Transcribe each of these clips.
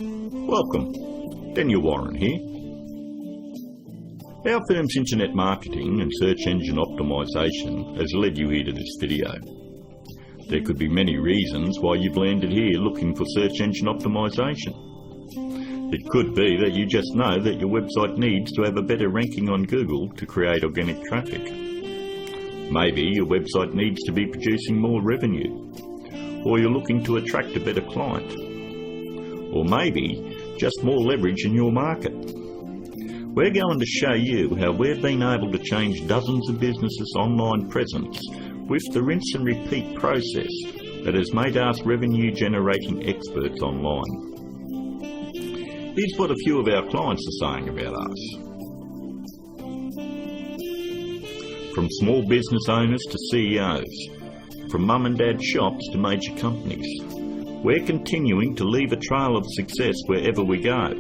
Welcome, Daniel Warren here. Our firm's internet marketing and search engine optimisation has led you here to this video. There could be many reasons why you've landed here looking for search engine optimisation. It could be that you just know that your website needs to have a better ranking on Google to create organic traffic. Maybe your website needs to be producing more revenue, or you're looking to attract a better client, or maybe just more leverage in your market. We're going to show you how we've been able to change dozens of businesses' online presence with the rinse and repeat process that has made us revenue generating experts online. Here's what a few of our clients are saying about us. From small business owners to CEOs, from mum and dad shops to major companies, we're continuing to leave a trail of success wherever we go.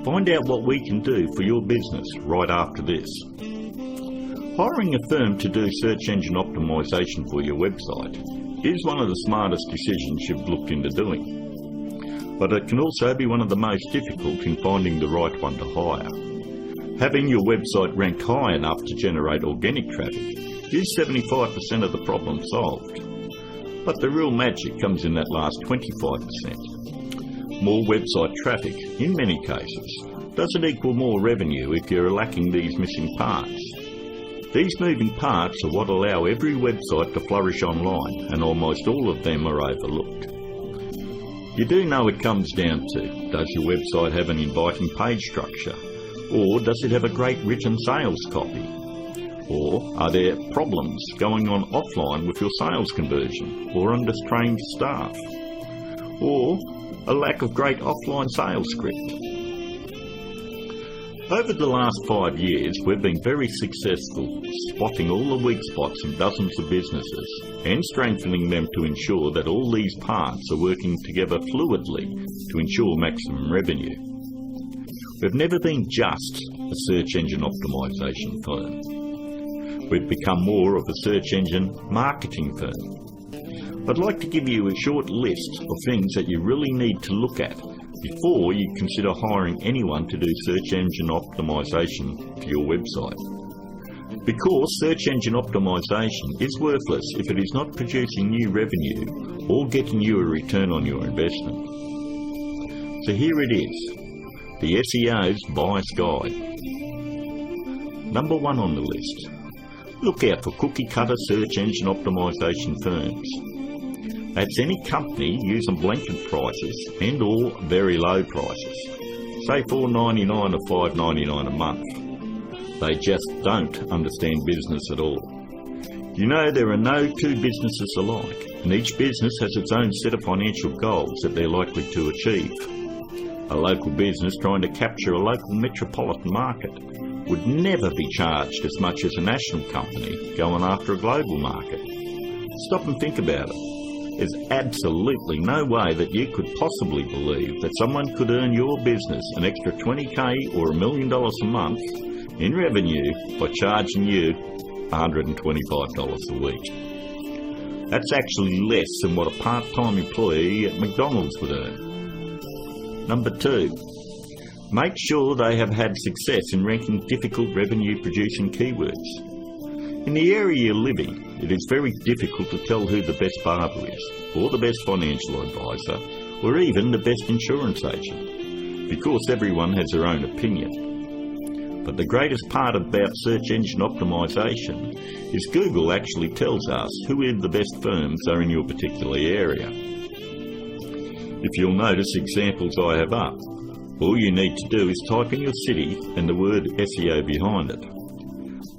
Find out what we can do for your business right after this. Hiring a firm to do search engine optimisation for your website is one of the smartest decisions you've looked into doing. But it can also be one of the most difficult in finding the right one to hire. Having your website rank high enough to generate organic traffic is 75% of the problem solved. But the real magic comes in that last 25%. More website traffic, in many cases, doesn't equal more revenue if you're lacking these missing parts. These moving parts are what allow every website to flourish online, and almost all of them are overlooked. You do know it comes down to, does your website have an inviting page structure? Or does it have a great written sales copy? Or are there problems going on offline with your sales conversion or undertrained staff? Or a lack of great offline sales script? Over the last 5 years, we've been very successful spotting all the weak spots in dozens of businesses and strengthening them to ensure that all these parts are working together fluidly to ensure maximum revenue. We've never been just a search engine optimisation firm. We've become more of a search engine marketing firm. I'd like to give you a short list of things that you really need to look at before you consider hiring anyone to do search engine optimisation for your website. Because search engine optimisation is worthless if it is not producing new revenue or getting you a return on your investment. So here it is, the SEO's Buyer's Guide. Number 1 on the list. Look out for cookie-cutter search engine optimisation firms. That's any company using blanket prices and or very low prices, say $4.99 or $5.99 a month. They just don't understand business at all. You know, there are no two businesses alike, and each business has its own set of financial goals that they're likely to achieve. A local business trying to capture a local metropolitan market would never be charged as much as a national company going after a global market. Stop and think about it. There's absolutely no way that you could possibly believe that someone could earn your business an extra $20,000 or $1 million a month in revenue by charging you $125 a week. That's actually less than what a part-time employee at McDonald's would earn. Number 2, make sure they have had success in ranking difficult revenue-producing keywords. In the area you're living, it is very difficult to tell who the best barber is, or the best financial advisor, or even the best insurance agent, because everyone has their own opinion. But the greatest part about search engine optimisation is Google actually tells us who the best firms are in your particular area. If you'll notice examples I have up, all you need to do is type in your city and the word SEO behind it.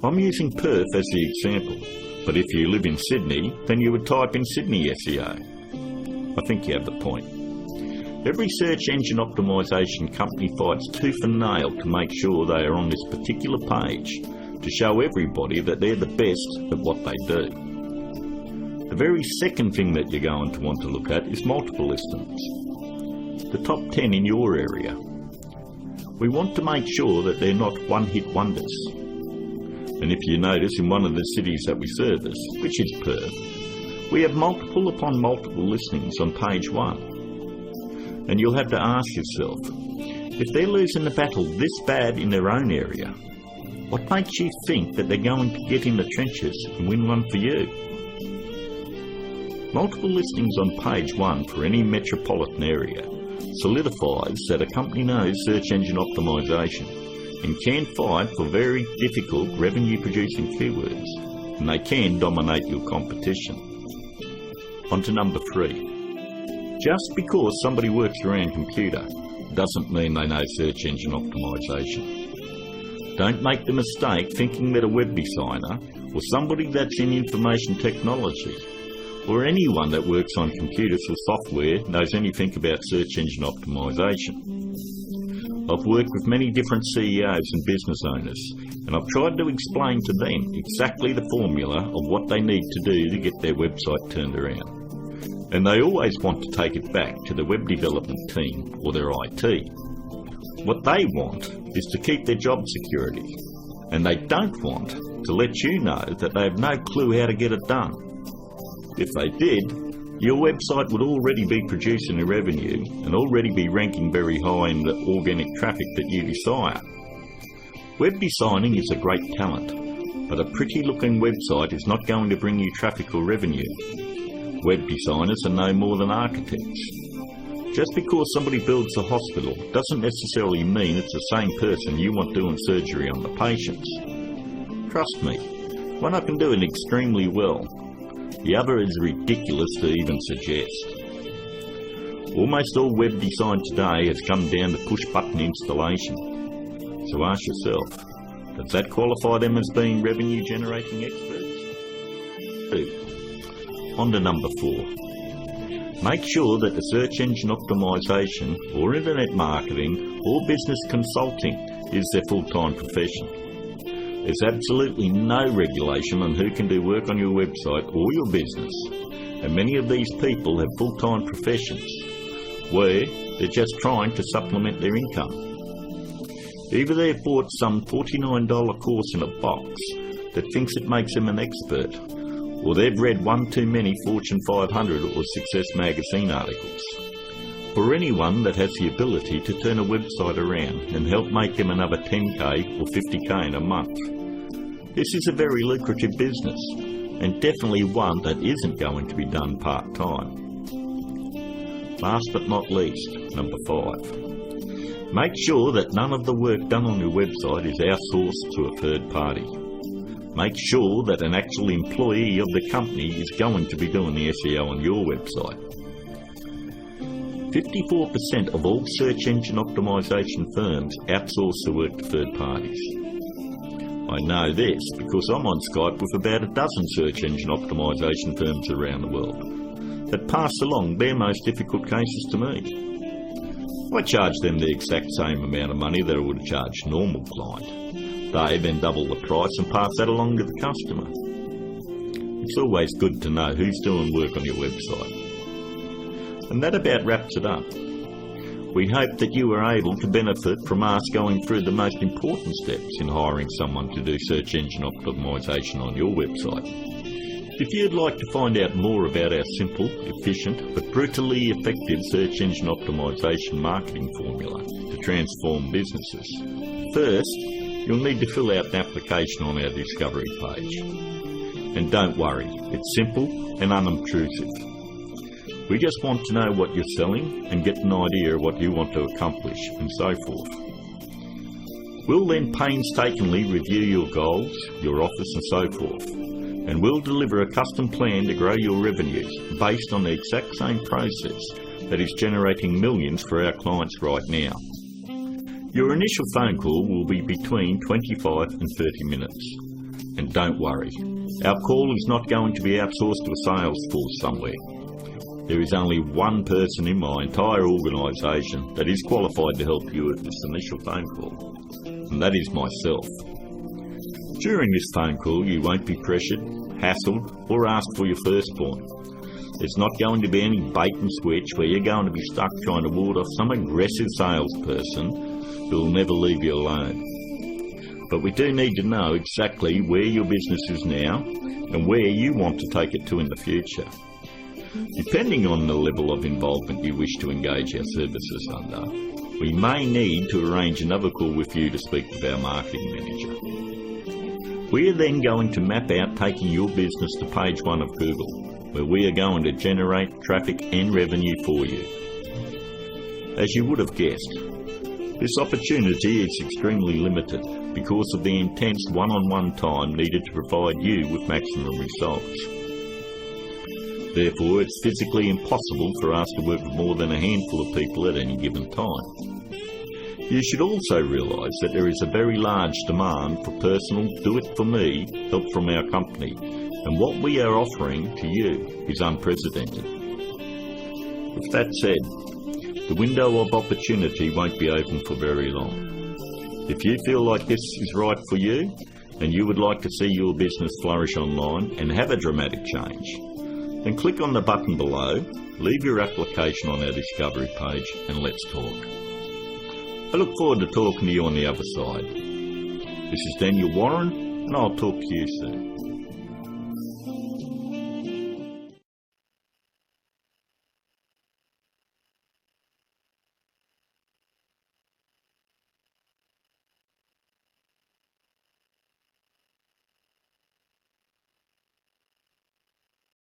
I'm using Perth as the example, but if you live in Sydney, then you would type in Sydney SEO. I think you have the point. Every search engine optimisation company fights tooth and nail to make sure they are on this particular page to show everybody that they're the best at what they do. The very second thing that you're going to want to look at is multiple listings. The top 10 in your area. We want to make sure that they're not one-hit wonders. And if you notice, in one of the cities that we service, which is Perth, we have multiple upon multiple listings on page 1. And you'll have to ask yourself, if they're losing the battle this bad in their own area, what makes you think that they're going to get in the trenches and win one for you? Multiple listings on page 1 for any metropolitan area solidifies that a company knows search engine optimisation and can fight for very difficult revenue-producing keywords, and they can dominate your competition. On to number 3. Just because somebody works around computer doesn't mean they know search engine optimisation. Don't make the mistake thinking that a web designer or somebody that's in information technology or anyone that works on computers or software knows anything about search engine optimisation. I've worked with many different CEOs and business owners, and I've tried to explain to them exactly the formula of what they need to do to get their website turned around. And they always want to take it back to the web development team or their IT. What they want is to keep their job security, and they don't want to let you know that they have no clue how to get it done. If they did, your website would already be producing a revenue and already be ranking very high in the organic traffic that you desire. Web designing is a great talent, but a pretty looking website is not going to bring you traffic or revenue. Web designers are no more than architects. Just because somebody builds a hospital doesn't necessarily mean it's the same person you want doing surgery on the patients. Trust me, one I can do it extremely well. The other is ridiculous to even suggest. Almost all web design today has come down to push-button installation. So ask yourself, does that qualify them as being revenue-generating experts? 2. On to number 4. Make sure that the search engine optimisation or internet marketing or business consulting is their full-time profession. There's absolutely no regulation on who can do work on your website or your business, and many of these people have full-time professions where they're just trying to supplement their income. Either they've bought some $49 course in a box that thinks it makes them an expert, or they've read one too many Fortune 500 or Success magazine articles. For anyone that has the ability to turn a website around and help make them another 10k or 50k in a month, this is a very lucrative business, and definitely one that isn't going to be done part-time. Last but not least, number 5. Make sure that none of the work done on your website is outsourced to a third party. Make sure that an actual employee of the company is going to be doing the SEO on your website. 54% of all search engine optimisation firms outsource the work to third parties. I know this because I'm on Skype with about a dozen search engine optimisation firms around the world that pass along their most difficult cases to me. I charge them the exact same amount of money that I would charge a normal client. They then double the price and pass that along to the customer. It's always good to know who's doing work on your website. And that about wraps it up. We hope that you are able to benefit from us going through the most important steps in hiring someone to do search engine optimisation on your website. If you'd like to find out more about our simple, efficient, but brutally effective search engine optimisation marketing formula to transform businesses, first, you'll need to fill out an application on our discovery page. And don't worry, it's simple and unobtrusive. We just want to know what you're selling and get an idea of what you want to accomplish and so forth. We'll then painstakingly review your goals, your offers and so forth, and we'll deliver a custom plan to grow your revenues based on the exact same process that is generating millions for our clients right now. Your initial phone call will be between 25 and 30 minutes. And don't worry, our call is not going to be outsourced to a sales force somewhere. There is only one person in my entire organisation that is qualified to help you with this initial phone call, and that is myself. During this phone call, you won't be pressured, hassled, or asked for your firstborn. There's not going to be any bait and switch where you're going to be stuck trying to ward off some aggressive salesperson who will never leave you alone. But we do need to know exactly where your business is now and where you want to take it to in the future. Depending on the level of involvement you wish to engage our services under, we may need to arrange another call with you to speak with our marketing manager. We are then going to map out taking your business to page 1 of Google, where we are going to generate traffic and revenue for you. As you would have guessed, this opportunity is extremely limited because of the intense one-on-one time needed to provide you with maximum results. Therefore, it's physically impossible for us to work with more than a handful of people at any given time. You should also realise that there is a very large demand for personal do-it-for-me help from our company, and what we are offering to you is unprecedented. With that said, the window of opportunity won't be open for very long. If you feel like this is right for you, and you would like to see your business flourish online and have a dramatic change, then click on the button below, leave your application on our discovery page, and let's talk. I look forward to talking to you on the other side. This is Daniel Warren, and I'll talk to you soon.